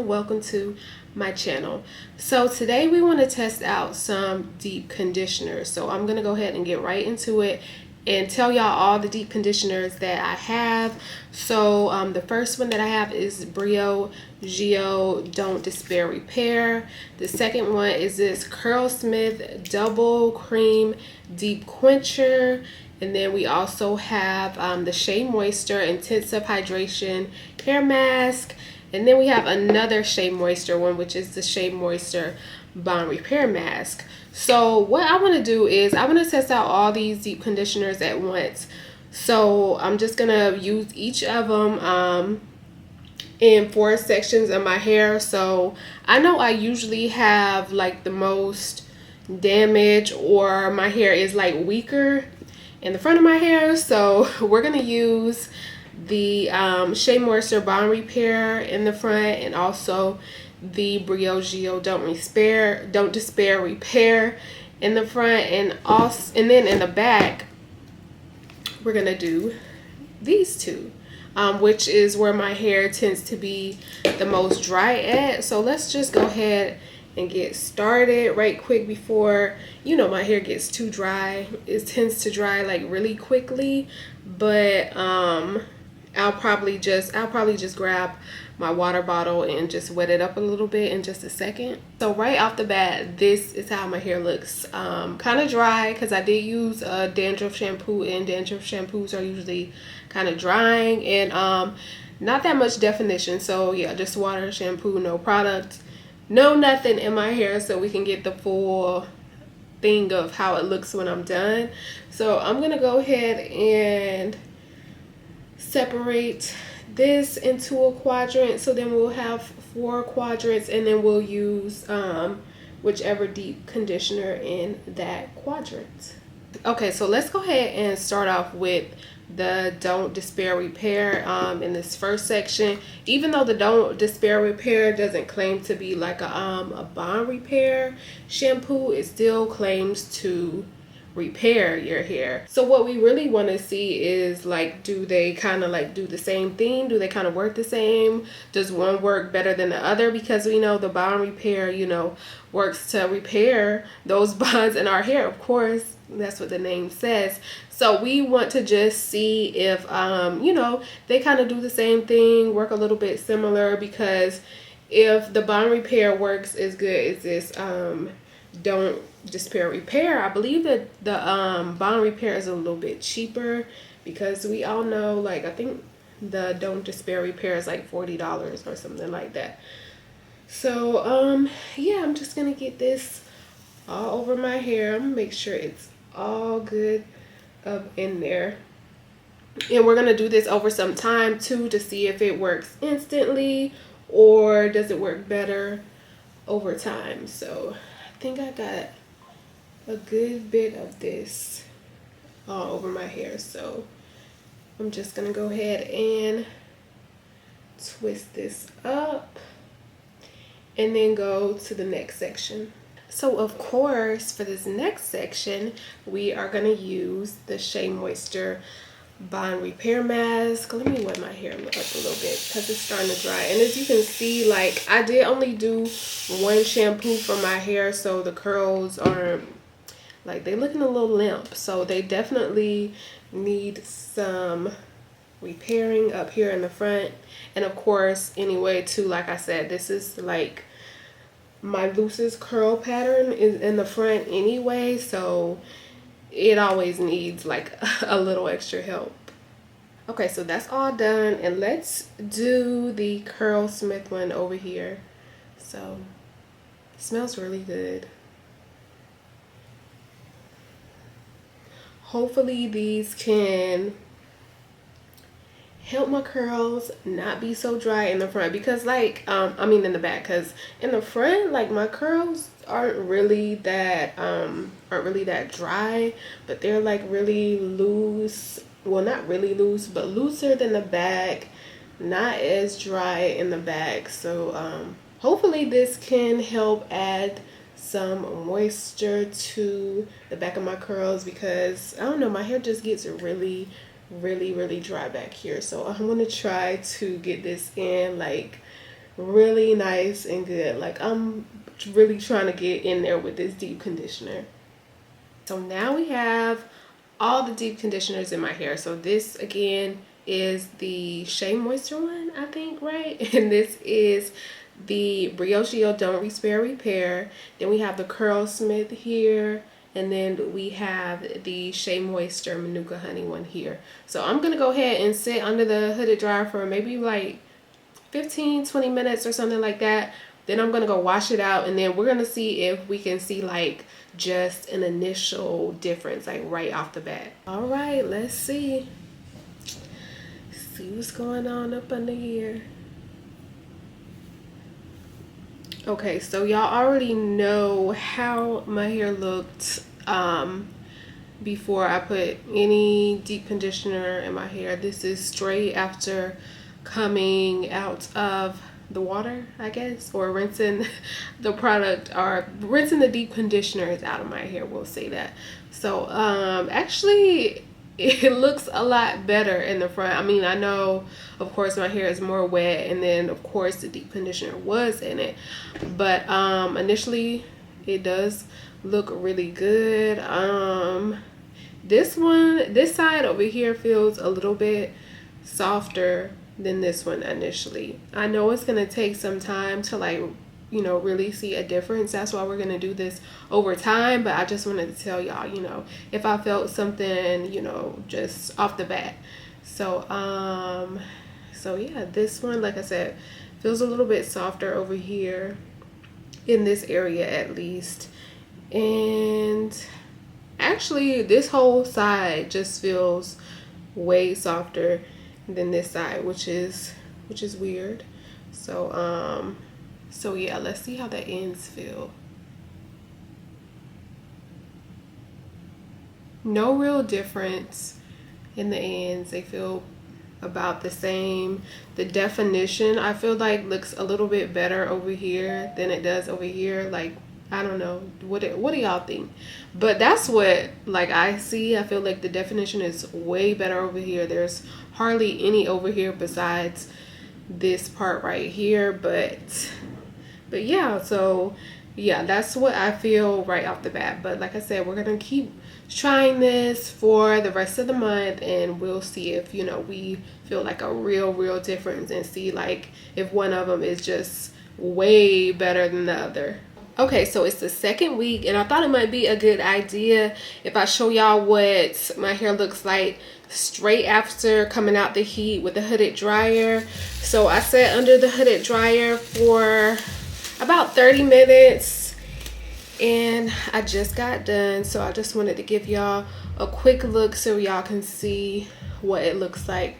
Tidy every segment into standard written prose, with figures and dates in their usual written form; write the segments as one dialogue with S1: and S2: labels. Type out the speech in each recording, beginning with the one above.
S1: welcome to my channel. So today we want to test out some deep conditioners. So I'm gonna go ahead and get right into it and tell y'all all the deep conditioners that I have. So the first one that I have is Brio Geo Don't Despair Repair. The second one is this Curlsmith Double Cream Deep Quencher. And then we also have the Shea Moisture Intensive Hydration Hair Mask. And then we have another Shea Moisture one, which is the Shea Moisture Bond Repair Mask. So what I want to do is I want to test out all these deep conditioners at once. So I'm just going to use each of them in 4 sections of my hair. So I know I usually have like the most damage, or my hair is like weaker in the front of my hair. So we're gonna use the Shea Moisture Bond Repair in the front, and also the Brio Geo Don't Despair Repair in the front, and then in the back we're gonna do these two, which is where my hair tends to be the most dry at. So let's just go ahead and get started right quick before, you know, my hair gets too dry. It tends to dry like really quickly, but I'll probably just grab my water bottle and just wet it up a little bit in just a second. So right off the bat, this is how my hair looks. Kind of dry because I did use a dandruff shampoo, and dandruff shampoos are usually kind of drying, and not that much definition. So yeah, just water, shampoo, no product, no nothing in my hair, so we can get the full thing of how it looks when I'm done. So I'm gonna go ahead and separate this into a quadrant, so then we'll have 4 quadrants, and then we'll use whichever deep conditioner in that quadrant. Okay, so let's go ahead and start off with the Don't Despair Repair in this first section. Even though the Don't Despair Repair doesn't claim to be like a bond repair shampoo, it still claims to repair your hair. So what we really want to see is, like, do they kind of like do the same thing? Do they kind of work the same? Does one work better than the other? Because we know the bond repair, you know, works to repair those bonds in our hair. Of course, that's what the name says. So we want to just see if you know, they kind of do the same thing, work a little bit similar, because if the bond repair works as good as this Don't Despair Repair, I believe that the bond repair is a little bit cheaper, because we all know, like, I think the Don't Despair Repair is like $40 or something like that. So yeah, I'm just gonna get this all over my hair. I'm gonna make sure it's all good up in there, and we're gonna do this over some time too, to see if it works instantly or does it work better over time. So I think I got a good bit of this all over my hair, so I'm just gonna go ahead and twist this up and then go to the next section. So of course, for this next section, we are gonna use the Shea Moisture Bond Repair Mask. Let me wet my hair up a little bit because it's starting to dry. And as you can see, like, I did only do 1 shampoo for my hair, so the curls are like, they looking a little limp. So they definitely need some repairing up here in the front. And of course, anyway, too, like I said, this is like my loosest curl pattern is in the front anyway, so it always needs like a little extra help. Okay, so that's all done, and let's do the Curlsmith one over here. So it smells really good. Hopefully these can help my curls not be so dry in the front, because like I mean in the back, because in the front, like, my curls aren't really that dry, but they're like really loose. Well, not really loose, but looser than the back, not as dry in the back. So hopefully this can help add some moisture to the back of my curls, because I don't know, my hair just gets really dry back here. So I'm gonna try to get this in like really nice and good. Like, I'm really trying to get in there with this deep conditioner. So now we have all the deep conditioners in my hair. So this again is the Shea Moisture one, I think, right? And this is the Briogeo Don't Spare Repair. Then we have the Curlsmith here. And then we have the Shea Moisture Manuka Honey one here. So I'm going to go ahead and sit under the hooded dryer for maybe like 15-20 minutes or something like that. Then I'm going to go wash it out. And then we're going to see if we can see like just an initial difference, like right off the bat. All right, let's see. See what's going on up under here. Okay, so y'all already know how my hair looked before I put any deep conditioner in my hair. This is straight after coming out of the water, I guess, or rinsing the product, or rinsing the deep conditioners out of my hair, we'll say that. So actually it looks a lot better in the front. I mean, I know of course my hair is more wet, and then of course the deep conditioner was in it, but initially it does look really good. This side over here feels a little bit softer than this one initially. I know it's gonna take some time to, like, you know, really see a difference. That's why we're gonna do this over time, but I just wanted to tell y'all, you know, if I felt something, you know, just off the bat. So so yeah, this one, like I said, feels a little bit softer over here in this area at least. And actually this whole side just feels way softer than this side, which is weird. So so yeah, let's see how the ends feel. No real difference in the ends. They feel about the same. The definition, I feel like, looks a little bit better over here than it does over here. Like, I don't know, what do y'all think? But that's what, like, I see. I feel like the definition is way better over here. There's hardly any over here besides this part right here. But yeah, so yeah, that's what I feel right off the bat. But like I said, we're gonna keep trying this for the rest of the month, and we'll see if, you know, we feel like a real difference, and see like if one of them is just way better than the other. Okay, so it's the second week, and I thought it might be a good idea if I show y'all what my hair looks like straight after coming out the heat with the hooded dryer. So I sat under the hooded dryer for about 30 minutes, and I just got done. So I just wanted to give y'all a quick look so y'all can see what it looks like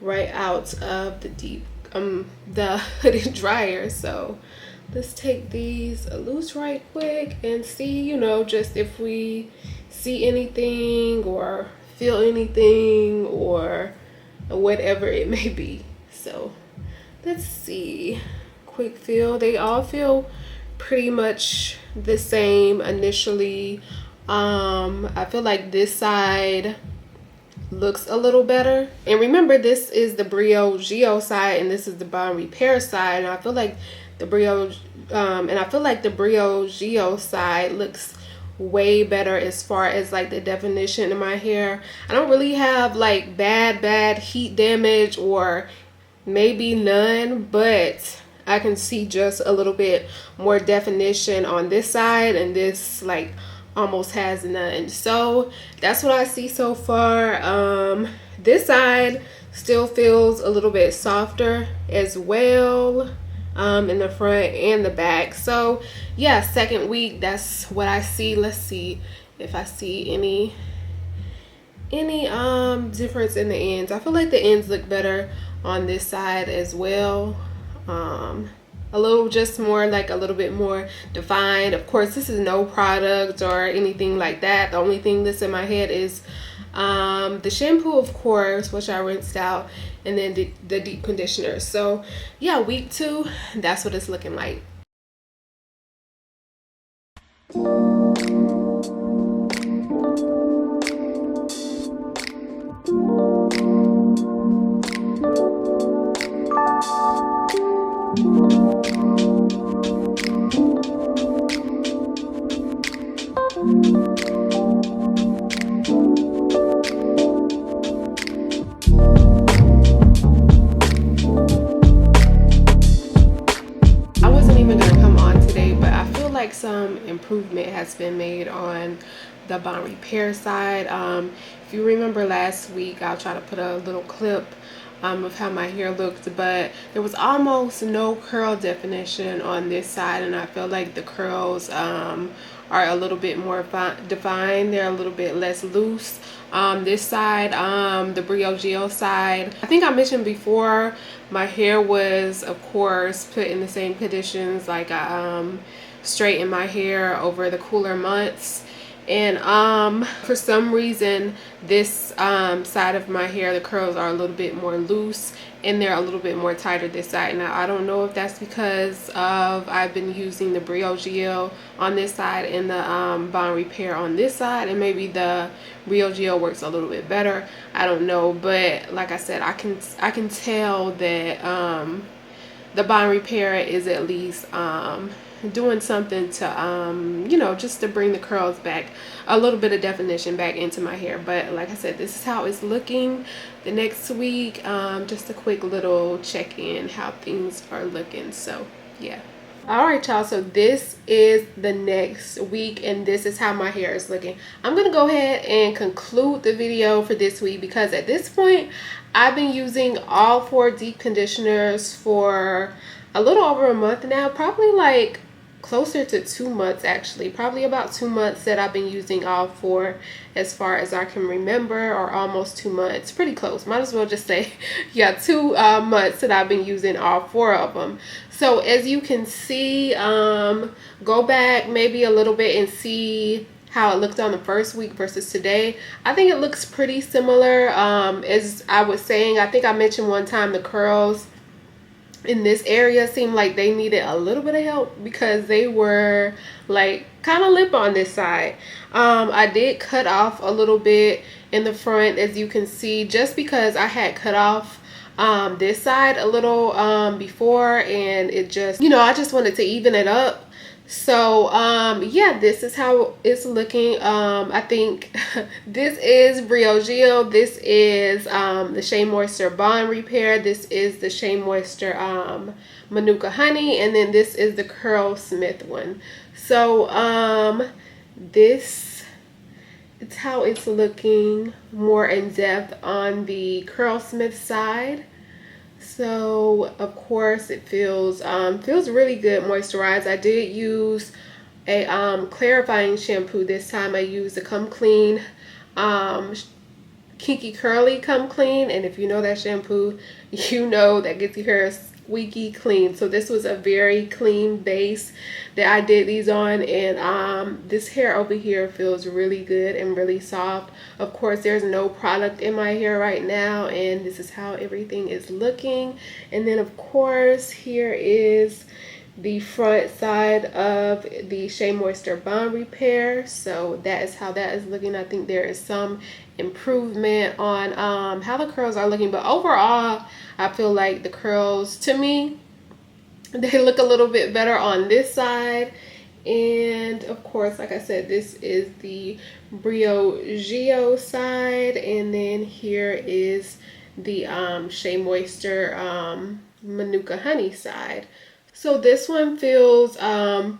S1: right out of the deep the hooded dryer. So let's take these loose right quick and see, you know, just if we see anything or feel anything or whatever it may be. So let's see. Quick feel. They all feel pretty much the same initially. I feel like this side looks a little better. And remember, this is the Briogeo side and this is the Bond Repair side. And I feel like the Briogeo side looks way better as far as like the definition in my hair. I don't really have like bad heat damage, or maybe none, but I can see just a little bit more definition on this side, and this like almost has none. So that's what I see so far. This side still feels a little bit softer as well, in the front and the back. So yeah, second week, that's what I see. Let's see if I see any difference in the ends. I feel like the ends look better on this side as well. A little, just more like a little bit more defined. Of course, this is no product or anything like that. The only thing that's in my head is the shampoo, of course, which I rinsed out, and then the deep conditioner. So yeah, week 2, that's what it's looking like. that's been made on the bond repair side. If you remember last week, I'll try to put a little clip of how my hair looked, but there was almost no curl definition on this side, and I feel like the curls are a little bit more defined. They're a little bit less loose. This side, the Briogeo side, I think I mentioned before, my hair was of course put in the same conditions, like I straightened my hair over the cooler months, and for some reason this side of my hair, the curls are a little bit more loose and they're a little bit more tighter this side. Now I don't know if that's because of I've been using the Briogeo on this side and the bond repair on this side, and maybe the Briogeo works a little bit better. I don't know, but like I said, I can tell that the bond repair is at least doing something to you know, just to bring the curls back, a little bit of definition back into my hair. But like I said, this is how it's looking the next week. Just a quick little check-in how things are looking. So yeah. All right, y'all, so this is the next week and this is how my hair is looking. I'm gonna go ahead and conclude the video for this week, because at this point I've been using all 4 deep conditioners for a little over a month now, probably like closer to 2 months actually, probably about 2 months that I've been using all 4 as far as I can remember, or almost 2 months, pretty close, might as well just say yeah, 2 months that I've been using all 4 of them. So as you can see, go back maybe a little bit and see how it looked on the first week versus today. I think it looks pretty similar. As I was saying, I think I mentioned one time the curls in this area seemed like they needed a little bit of help because they were like kind of limp on this side. I did cut off a little bit in the front, as you can see, just because I had cut off this side a little before, and it just, you know, I just wanted to even it up. So yeah, this is how it's looking. I think this is Briogeo, this is the Shea Moisture Bond Repair, this is the Shea Moisture Manuka Honey, and then this is the Curlsmith one. So this is how it's looking more in depth on the Curlsmith side. So of course it feels really good, moisturized. I did use a clarifying shampoo this time. I used the Come Clean Kinky Curly Come Clean, and if you know that shampoo, you know that gets your hair squeaky clean. So this was a very clean base that I did these on, and this hair over here feels really good and really soft. Of course, there's no product in my hair right now, and this is how everything is looking. And then of course here is the front side of the Shea Moisture Bond Repair. So that is how that is looking. I think there is some improvement on how the curls are looking, but overall I feel like the curls, to me, they look a little bit better on this side. And of course, like I said, this is the Briogeo side, and then here is the Shea Moisture Manuka Honey side. So this one feels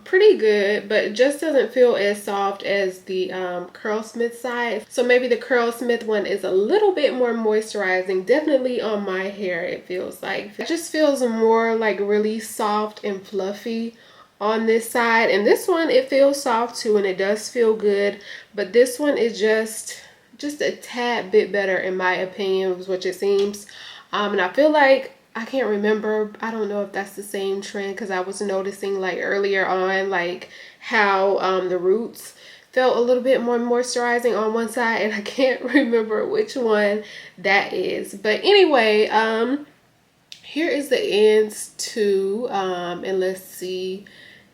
S1: pretty good, but it just doesn't feel as soft as the Curlsmith side. So maybe the Curlsmith one is a little bit more moisturizing. Definitely on my hair, it feels like. It just feels more like really soft and fluffy on this side. And this one, it feels soft too, and it does feel good. But this one is just a tad bit better in my opinion, is what it seems. And I feel like, I can't remember, I don't know if that's the same trend, because I was noticing like earlier on like how the roots felt a little bit more moisturizing on one side, and I can't remember which one that is. But anyway, here is the ends too, and let's see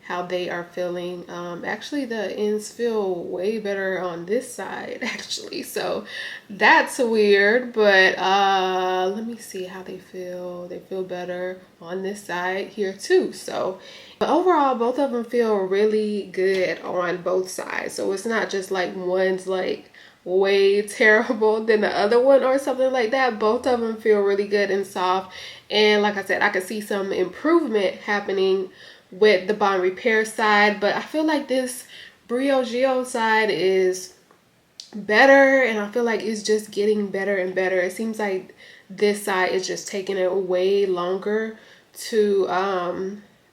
S1: how they are feeling. Actually the ends feel way better on this side actually, so that's weird, but let me see how they feel. They feel better on this side here too. So but overall both of them feel really good on both sides, so it's not just like one's like way terrible than the other one or something like that. Both of them feel really good and soft, and like I said, I could see some improvement happening with the bond repair side, but I feel like this Briogeo side is better, and I feel like it's just getting better and better. It seems like this side is just taking it way longer to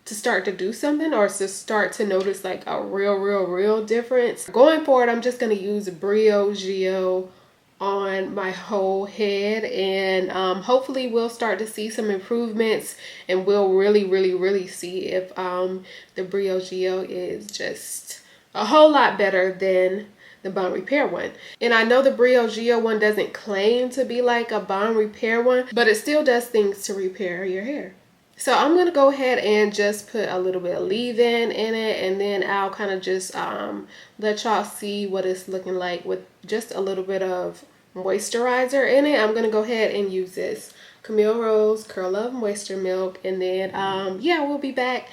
S1: start to do something, or to start to notice like a real difference. Going forward, I'm just going to use Briogeo on my whole head, and hopefully we'll start to see some improvements, and we'll really see if the Briogeo is just a whole lot better than the bond repair one. And I know the Briogeo one doesn't claim to be like a bond repair one, but it still does things to repair your hair. So I'm going to go ahead and just put a little bit of leave-in in it, and then I'll kind of just let y'all see what it's looking like with just a little bit of moisturizer in it. I'm going to go ahead and use this Camille Rose Curl Love Moisture Milk, and then yeah, we'll be back,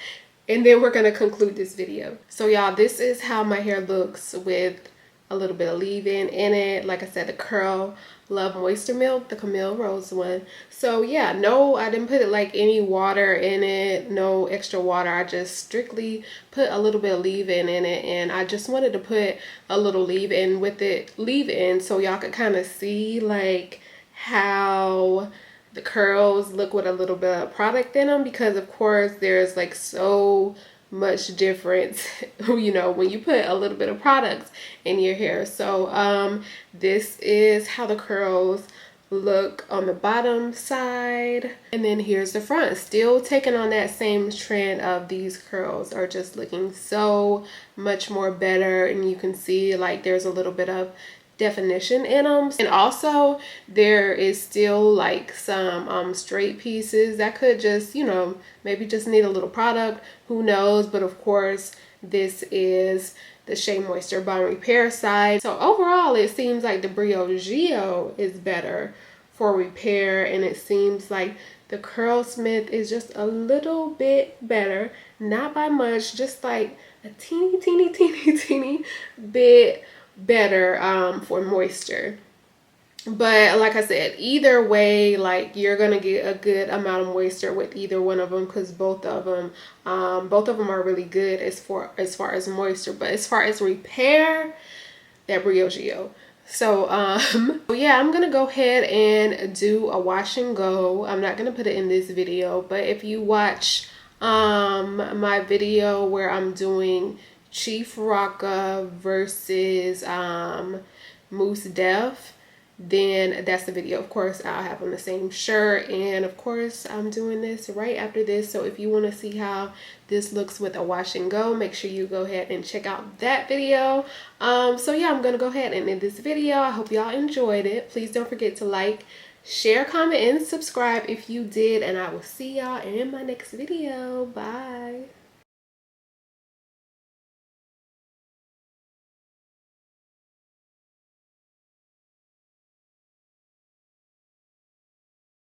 S1: and then we're going to conclude this video. So y'all, this is how my hair looks with a little bit of leave-in in it. Like I said, the Curl Love Moisture Milk, the Camille Rose one. So yeah, no, I didn't put it like any water in it, no extra water. I just strictly put a little bit of leave-in in it, and I just wanted to put a little leave-in with it, leave-in, so y'all could kind of see like how the curls look with a little bit of product in them, because of course there's like so much difference, you know, when you put a little bit of products in your hair. So this is how the curls look on the bottom side, and then here's the front, still taking on that same trend of these curls are just looking so much more better, and you can see like there's a little bit of definition in them, and also there is still like some straight pieces that could just, you know, maybe just need a little product, who knows. But of course this is the Shea Moisture Bond Repair side. So overall it seems like the Briogeo is better for repair, and it seems like the Curlsmith is just a little bit better, not by much, just like a teeny bit better for moisture. But like I said, either way, like you're gonna get a good amount of moisture with either one of them, because both of them are really good as far as moisture. But as far as repair, that Briogeo. So yeah, I'm gonna go ahead and do a wash and go. I'm not gonna put it in this video, but if you watch my video where I'm doing Chief Rocka versus Mousse Def, then that's the video. Of course I'll have on the same shirt, and of course I'm doing this right after this. So if you want to see how this looks with a wash and go, make sure you go ahead and check out that video. So yeah, I'm gonna go ahead and end this video. I hope y'all enjoyed it. Please don't forget to like, share, comment, and subscribe if you did, and I will see y'all in my next video. Bye.